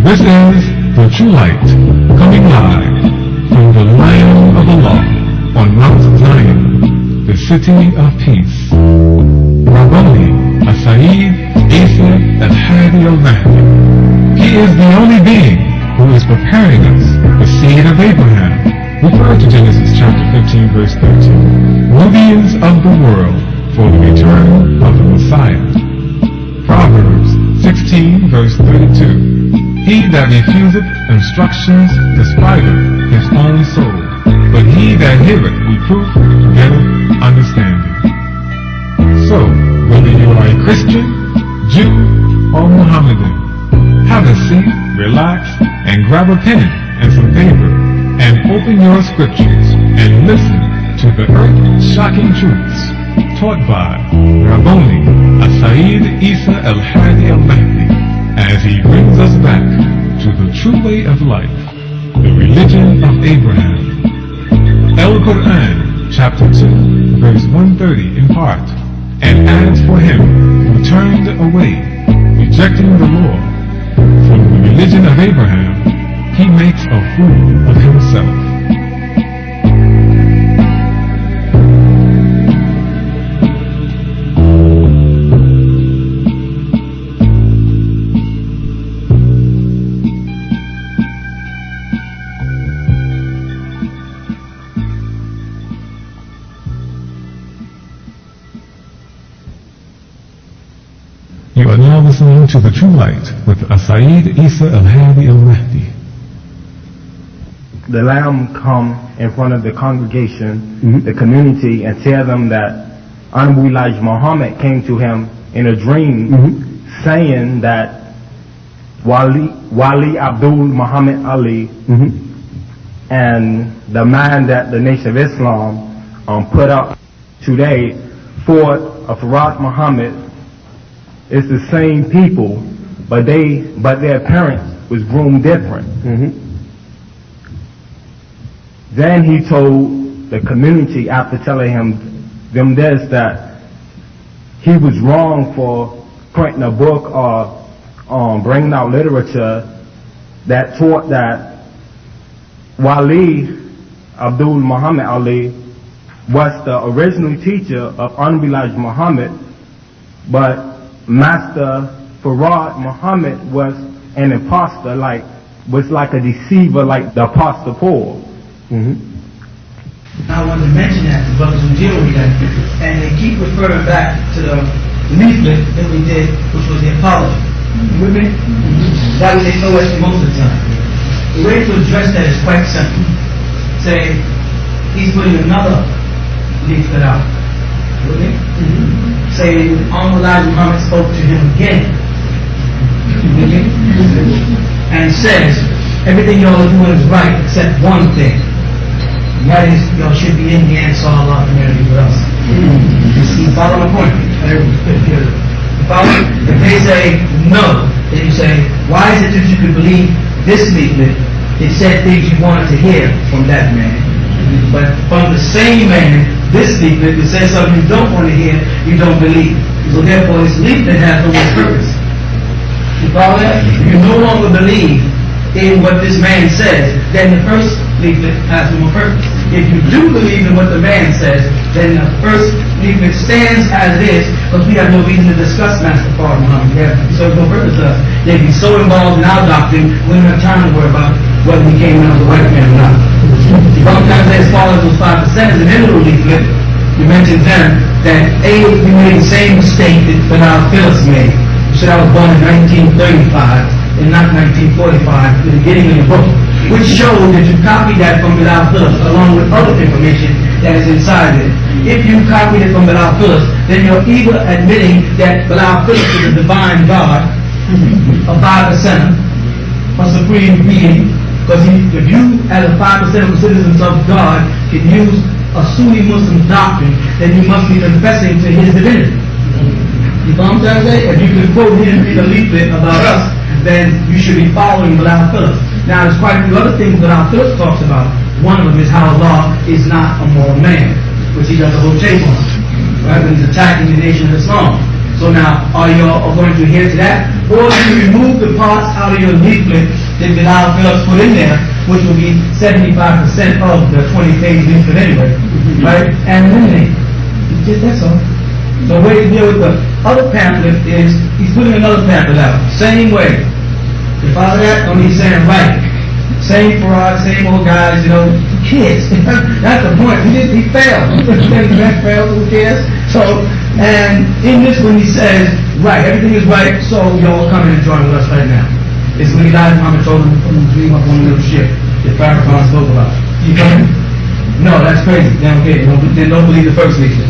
This is the True Light, coming live from the Land of Allah on Mount Zion, the City of Peace. Rabboni, Sayyid Haadi Al Mahdi. He is the only being who is preparing us, the seed of Abraham. Refer to Genesis chapter 15 verse 13. Nubians of the world for the return of the Messiah. Proverbs 16 verse 32. He that refuseth instructions despiseth his own soul, but he that heareth reproof getteth understanding. So, whether you are a Christian, Jew, or Mohammedan, have a seat, relax, and grab a pen and some paper, and open your scriptures and listen to the earth-shocking truths taught by Rabboni Sayyid Haadi Al Mahdi, as he brings us back to the true way of life, the religion of Abraham. Al-Quran, chapter 2, verse 130 in part, and as for him who turned away, rejecting the law, from the religion of Abraham, he makes a fool of himself. You are now listening to The True Light with Sayyid Haadi Al Mahdi. The Lamb come in front of the congregation, the community, and tell them that Honorable Elijah Muhammad came to him in a dream saying that Wali Abdul Muhammad Ali and the man that the Nation of Islam put up today for Farad Muhammad is the same people, but their parents was groomed different. Then he told the community, after telling them this, that he was wrong for printing a book or bringing out literature that taught that Wali Abdul Muhammad Ali was the original teacher of Honorable Elijah Muhammad, but Master Farad Muhammad was an imposter, was like a deceiver, like the Apostle Paul. I wanted to mention that to brothers who deal with that, and they keep referring back to the leaflet that we did, which was the apology. You with me? That was ignored most of the time. The way to address that is quite simple. Say, he's putting another leaflet out. You with me? Say, Honorable Elijah Muhammad spoke to him again. You with me? And says, everything y'all are doing is right except one thing. And that is, y'all should be in the Ansaaruallah Community with us. You follow my point? If they say no, then you say, why is it that you could believe this leaflet? It said things you wanted to hear from that man. But from the same man, this leaflet, it says something you don't want to hear, you don't believe. So therefore, this leaflet has no purpose. You follow that? If you no longer believe in what this man says, then the first leaflet has no purpose. If you do believe in what the man says, then the first leaflet stands as it is, because we have no reason to discuss Master Farad Muhammad. So no purpose to us. They'd be so involved in our doctrine, we don't have time to worry about whether we came out of the white man or not. Sometimes as far as those 5% is an individual leaflet, you mentioned then that we made the same mistake that our Phyllis made. You said I was born in 1935 and not 1945, the beginning of the book, which showed that you copied that from Bilal Phillips along with other information that is inside it. If you copied it from Bilal Phillips, then you're either admitting that Bilal Phillips is a divine God, a 5%, a supreme being, because if you, as a 5% of the citizens of God, can use a Sunni Muslim doctrine, then you must be confessing to his divinity. You know what I'm trying to say? If you can quote him in a leaflet about us, then you should be following Bilal Phillips. Now, there's quite a few other things that Bilal Phillips talks about. One of them is how Allah is not a moral man, which he does a whole chase on, right, when he's attacking the Nation of Islam. So now, are you all going to adhere to that? Or do you remove the parts out of your leaflet that Bilal Phillips put in there, which will be 75% of the 20-page leaflet anyway, right? And eliminate it. Just that's all. So the way to deal with the other pamphlet is, he's putting another pamphlet out. Same way. You follow that? Only he's saying right. Same fraud, same old guys, you know, who cares? That's the point. He failed. He failed, who cares? So, and in this one he says, right, everything is right, so y'all come in and join with us right now. It's when he died, Muhammad told him to dream up on a little ship that Farrakhan spoke about. You coming? No, that's crazy. They don't care. They don't believe the first leaflet.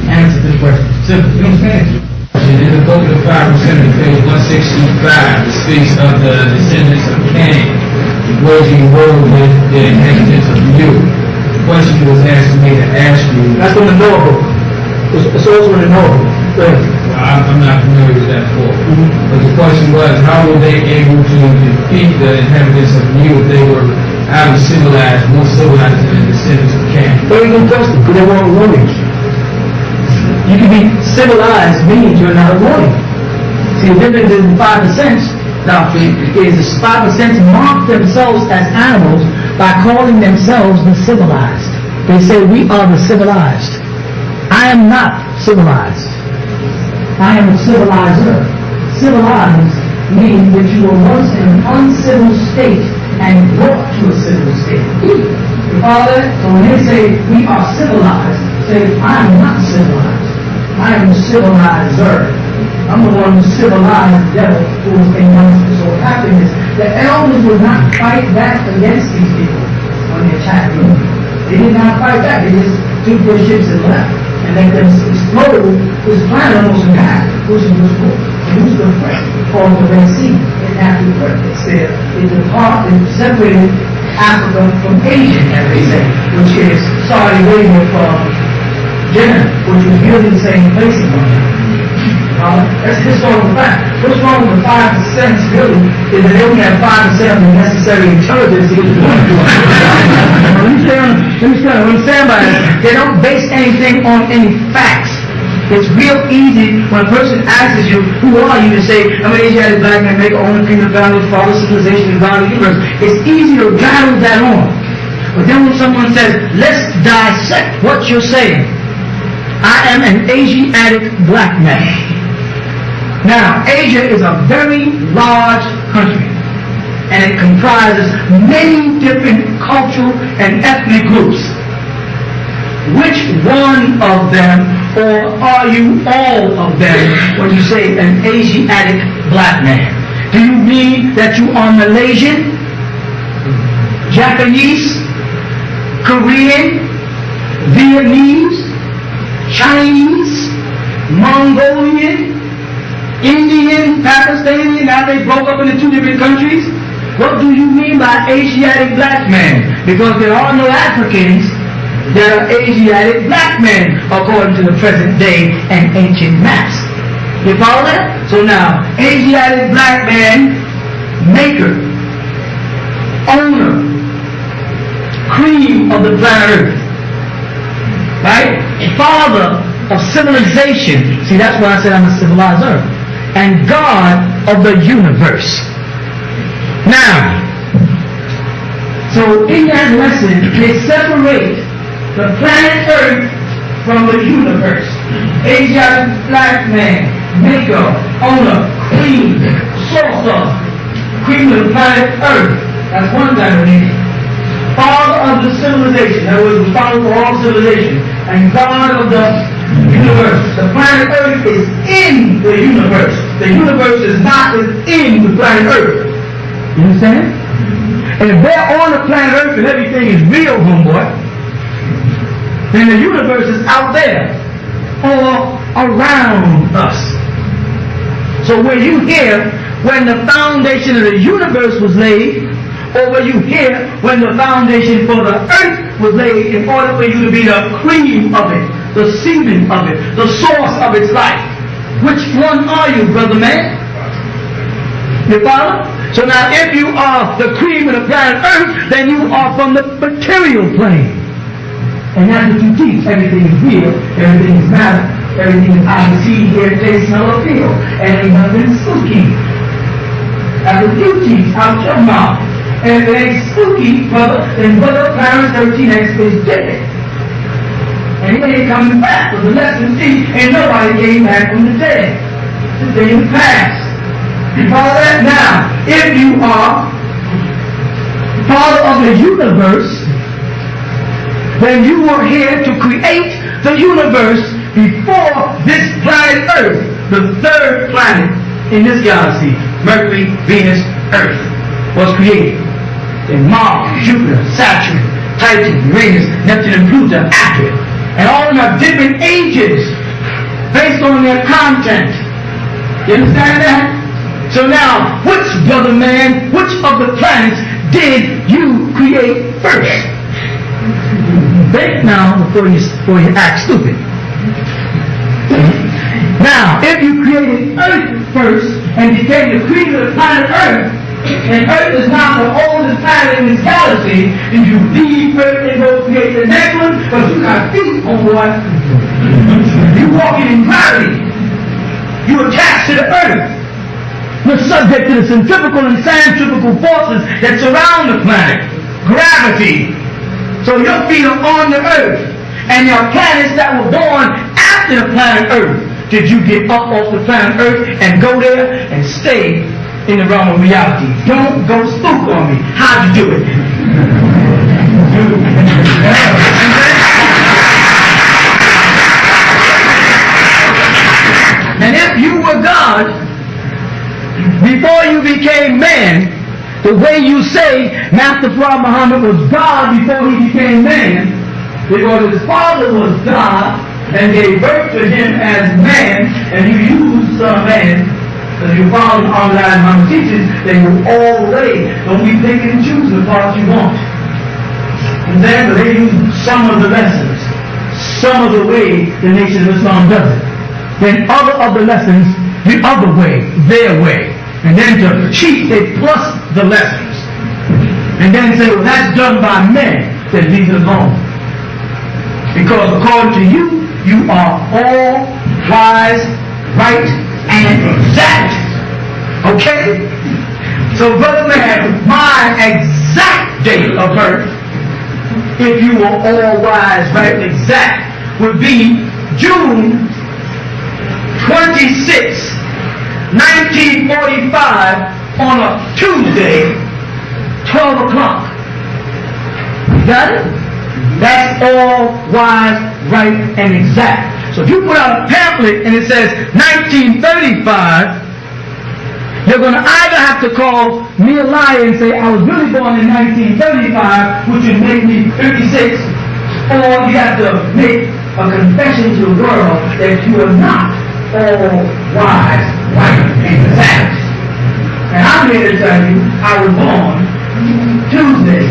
Answer to the question. Simple. You understand? In the book of 5% of page 165, it speaks of the descendants of Cain, waging war with the inhabitants of Mu. The question was asked me to ask you. That's from the Noah book. It's also in the Noah book. Well, I'm not familiar with that book. But the question was, how were they able to defeat the inhabitants of Mu if they were highly civilized, more civilized than the descendants of Cain? Very good question, because they weren't warriors. You can be civilized, means you're not a warrior. See, the difference in the 5% doctrine is the 5% mark themselves as animals by calling themselves the civilized. They say we are the civilized. I am not civilized. I am a civilizer. Civilized means that you were once in an uncivil state and brought to a civil state. You follow that? So when they say we are civilized, say I am not civilized. I am a civilizer. I'm the one who civilized the devil who was a monster. So what happened is the elders would not fight back against these people when they attacked them. They did not fight back. They just took their ships and left. And then they exploded this planet almost in half, which was the threat called the Red Sea. It had to threat. It's there. It's a part that separated Africa from Asia, as they say, which is Saudi Arabia from Jeddah, which was really the same place in one time. That's a historical fact. What's wrong with the 5% really is that they only have 5% of the necessary intelligence to get the point. Let me understand by this. They don't base anything on any facts. It's real easy when a person asks you, who are you, to say, I'm an Asiatic black man, make own opinion, value, father, civilization, and God of the universe. It's easy to rattle that on. But then when someone says, let's dissect what you're saying, I am an Asiatic black man. Now, Asia is a very large country, and it comprises many different cultural and ethnic groups. Which one of them, or are you all of them, when you say an Asiatic black man? Do you mean that you are Malaysian, Japanese, Korean, Vietnamese, Chinese, Mongolian, Indian, Pakistani? Now they broke up into two different countries. What do you mean by Asiatic black man? Because there are no Africans that are Asiatic black men according to the present day and ancient maps. You follow that? So now, Asiatic black man, maker, owner, cream of the planet Earth, right? Father of civilization. See, that's why I said I'm a civilizer. And God of the universe. Now, so in that lesson, they separate the planet Earth from the universe. Asiatic black man, maker, owner, queen, source of, queen of the planet Earth. That's one definition. Father of the civilization, that was the father of all civilization, and God of the universe. The planet Earth is in the universe. The universe is not within the planet Earth. You understand? And if they're on the planet Earth and everything is real, homeboy, then the universe is out there, all around us. So were you here when the foundation of the universe was laid, or were you here when the foundation for the earth was laid in order for you to be the cream of it, the semen of it, the source of its life? Which one are you, brother man? You follow? So now if you are the cream of the planet Earth, then you are from the material plane. And that's what you teach. Everything is real, everything is matter. Everything is I see, hear, taste, smell, or feel. And ain't nothing spooky. That's a few teeth out your mouth. And if it ain't spooky, brother, then Brother Clarence 13X is dead. And he ain't coming back. For the lesson see, ain't nobody came back from the dead. The day is past. You follow that? Now, if you are part of the universe, then you were here to create the universe before this planet Earth, the third planet in this galaxy, Mercury, Venus, Earth, was created. Then Mars, Jupiter, Saturn, Titan, Uranus, Neptune, and Pluto after it. And all of them have different ages based on their content. You understand that? So now, which, brother man, which of the planets did you create first? Think now before you act stupid. Now, if you created Earth first and became the creator of the planet Earth, and Earth is now the oldest planet in this galaxy, and you leave Earth and go create the next one, because you got feet, homeboy. You walking in gravity. You attached to the Earth. You're subject to the centrifugal and centrifugal forces that surround the planet. Gravity. So your feet are on the Earth. And your planets that were born after the planet Earth, did you get up off the planet Earth and go there and stay in the realm of reality? Don't go spook on me. How'd you do it? And if you were God, before you became man, the way you say Master Paa Muhammad was God before he became man, because his father was God and gave birth to him as man, and you used man, as you follow Ansaaruallah Muhammad teaches, then you all way. Don't be picking and choosing the parts you want. And then they use some of the lessons, some of the way the Nation of Islam does it. Then other of the lessons, the other way, their way. And then to cheat, they plus the lessons. And then say, well, that's done by men. Then leave it alone. Because according to you, you are all wise, right, and exact. Okay? So, brother man, my exact date of birth, if you were all wise, right, and exact, would be June 26, 1945, on a Tuesday, 12 o'clock. You got it? That's all wise, right, and exact. So if you put out a pamphlet and it says 1935, you're going to either have to call me a liar and say I was really born in 1935, which would make me 56, or you have to make a confession to the world that you are not all wise, right, and exact. And I'm here to tell you I was born Tuesday,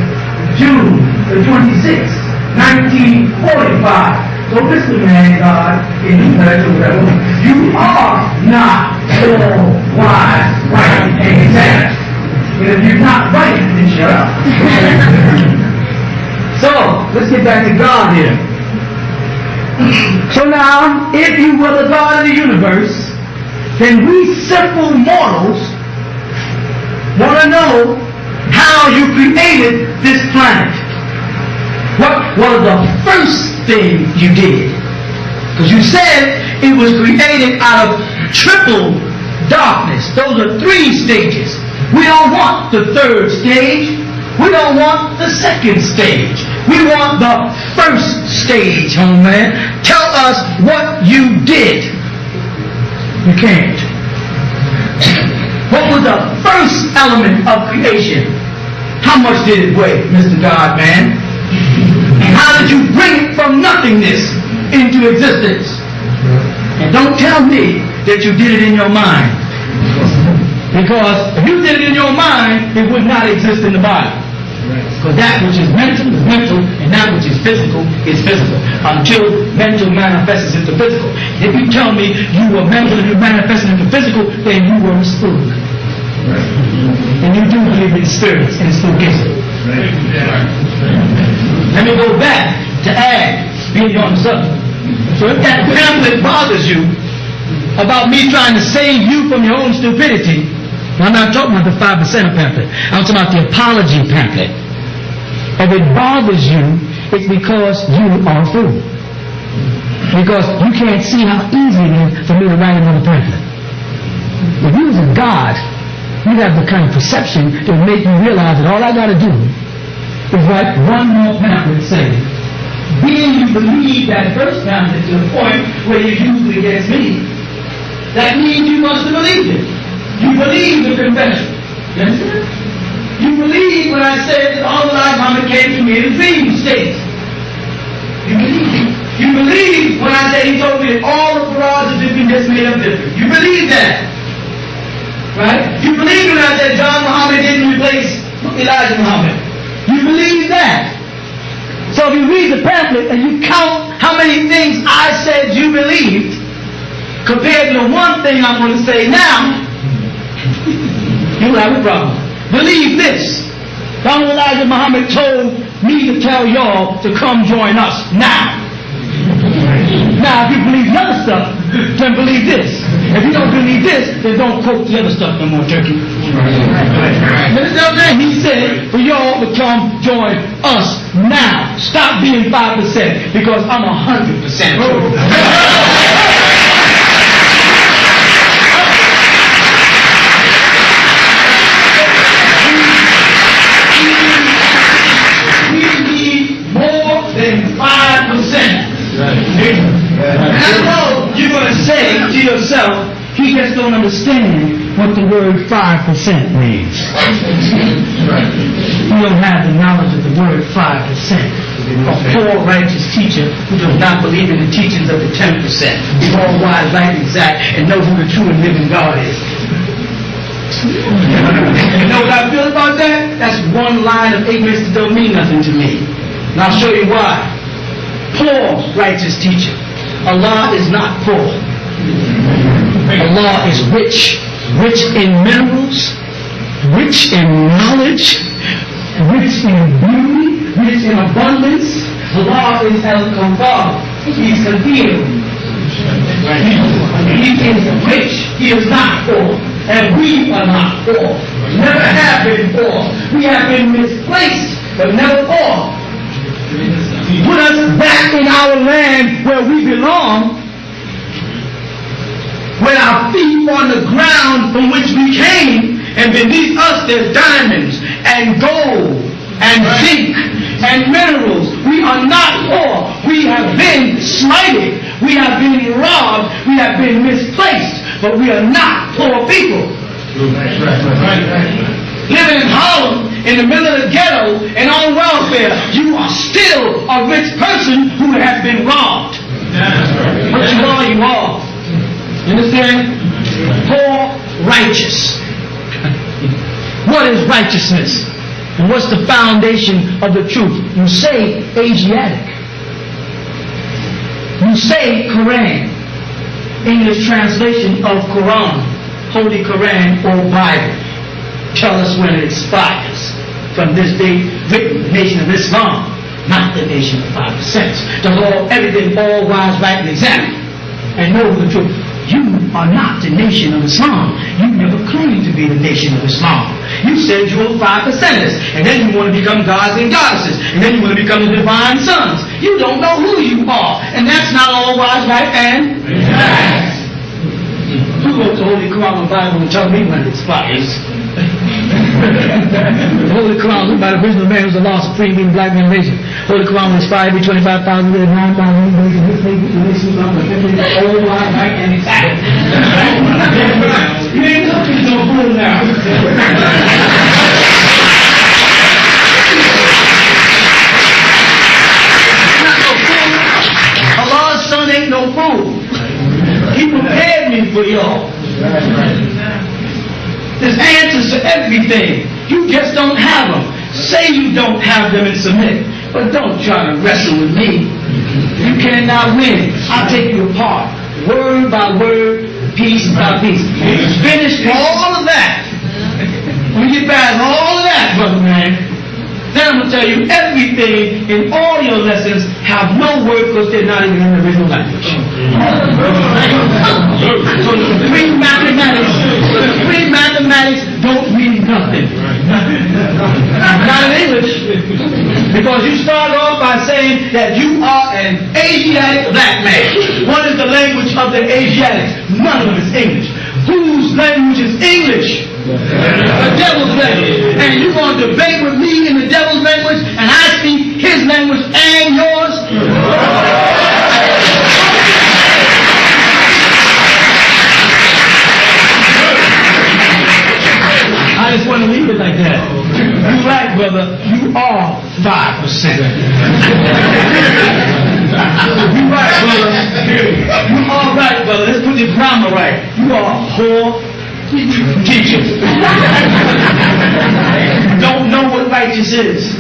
June the 26th, 1945. So listen, man, God, in the intellectual revolution, you are not all wise, right, and exact. And if you're not right, then shut up. So, let's get back to God here. So now, if you were the God of the universe, then we simple mortals want to know how you created this planet. What was the first thing you did? Because you said it was created out of triple darkness. Those are 3 stages. We don't want the 3rd stage. We don't want the 2nd stage. We want the first stage, homie. Tell us what you did. You can't. What was the first element of creation? How much did it weigh, Mr. God, man? And how did you bring it from nothingness into existence? And don't tell me that you did it in your mind. Because if you did it in your mind, it would not exist in the body. Because that which is mental, and that which is physical, until mental manifests into physical. If you tell me you were mental and you manifested into physical, then you were a spook. And you do believe in spirits and spookism. Let me go back to add, being on the subject. So if that pamphlet bothers you about me trying to save you from your own stupidity, I'm not talking about the 5% pamphlet. I'm talking about the apology pamphlet. If it bothers you, it's because you are a fool. Because you can't see how easy it is for me to write another pamphlet. If you was a God, you have the kind of perception that will make you realize that all I got to do is write one more pamphlet saying, then you believe that first pamphlet to the point where you used it against me. That means you must have believed it. You believe the confession. You understand? You believe when I said that Ansaaruallah Muhammad came to me in a dream state. You believe it. You believe when I said he told me that all the Qurans are different, just made up different. You believe that. Right? You believe when I said John Muhammad didn't replace Elijah Muhammad. You believe that. So if you read the pamphlet and you count how many things I said you believed, compared to the one thing I'm going to say now, you'll have a problem. Believe this. Dr. Elijah Muhammad told me to tell y'all to come join us now. Now, if you believe the other stuff, then believe this. If you don't believe this, then don't quote the other stuff no more, Turkey. He said for y'all to come join us now. Stop being 5% because I'm 100% true. Than 5%. And I know you're going to say to yourself, he just don't understand what the word 5% means. You don't have the knowledge of the word 5%. A poor righteous teacher who does not believe in the teachings of the 10%. He's all wise, right, and exact, and knows who the true and living God is. You know what I feel about that? That's one line of ignorance that don't mean nothing to me. And I'll show you why. Poor righteous teacher. Allah is not poor. Allah is rich. Rich in minerals, rich in knowledge, rich in beauty, rich in abundance. Allah is Al-Kafar. He's Kathir. He is rich. He is not poor. And we are not poor. Never have been poor. We have been misplaced, but never poor. Put us back in our land where we belong, with our feet on the ground from which we came, and beneath us there's diamonds and gold and zinc and minerals. We are not poor. We have been slighted. We have been robbed. We have been misplaced. But we are not poor people. Living in Harlem, in the middle of the ghetto, and on welfare, you are still a rich person who has been robbed. But you are. You understand? Poor, righteous. What is righteousness? And what's the foundation of the truth? You say Asiatic. You say Quran. English translation of Quran, Holy Quran or Bible. Tell us when it expires. From this date, written, the nation of Islam, not the nation of 5%. The law, everything, all wise, right, and exact. And know the truth. You are not the nation of Islam. You never claimed to be the nation of Islam. You said you were 5%ers, and then you want to become gods and goddesses, and then you want to become the divine sons. You don't know who you are, and that's not all wise, right, and exact. Who wrote the Holy Quran and Bible and tell me when it expires? The Holy Quran, written by the original man who's the law supreme being black man nation. Holy Quran will expire every 25,000 years, 9,000 years, all right and exact. You ain't talking no fool now. Not no fool. Allah's son ain't no fool. He prepared me for y'all. There's answers to everything. You just don't have them. Say you don't have them and submit. But don't try to wrestle with me. You cannot win. I'll take you apart. Word by word, piece by piece. Finish all of that. When you get past all of that, brother man, then I'm going to tell you everything in all your lessons have no words because they're not even in the original language. So the three mathematics don't mean nothing. Not in English. Because you start off by saying that you are an Asiatic black man. What is the language of the Asiatics? None of it is English. Whose language is English? The devil's language. And you're going to debate with me in the devil's language, and I speak his language and yours? I just want to leave it like that. You're right, brother. You are 5%. You're right, brother. You are right, brother. Let's put the grammar right. You are a whore teacher. You don't know what righteous is.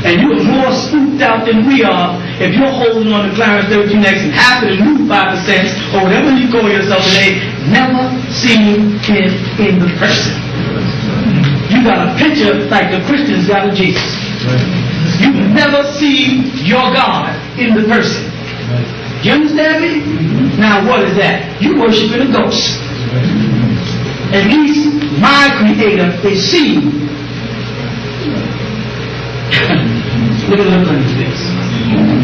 And you're more spooked out than we are if you're holding on to Clarence 13X and half of the new 5% or whatever you call yourself today, never seen him in the person. You got a picture like the Christians got of Jesus. You've never seen your God in the person. You understand me? Now what is that? You worshiping a ghost. At least my creator is seen. Look at the look on his face.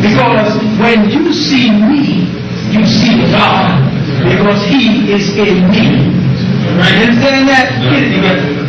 Because when you see me, you see God. Because he is in me. Right? You understand that? Get it together.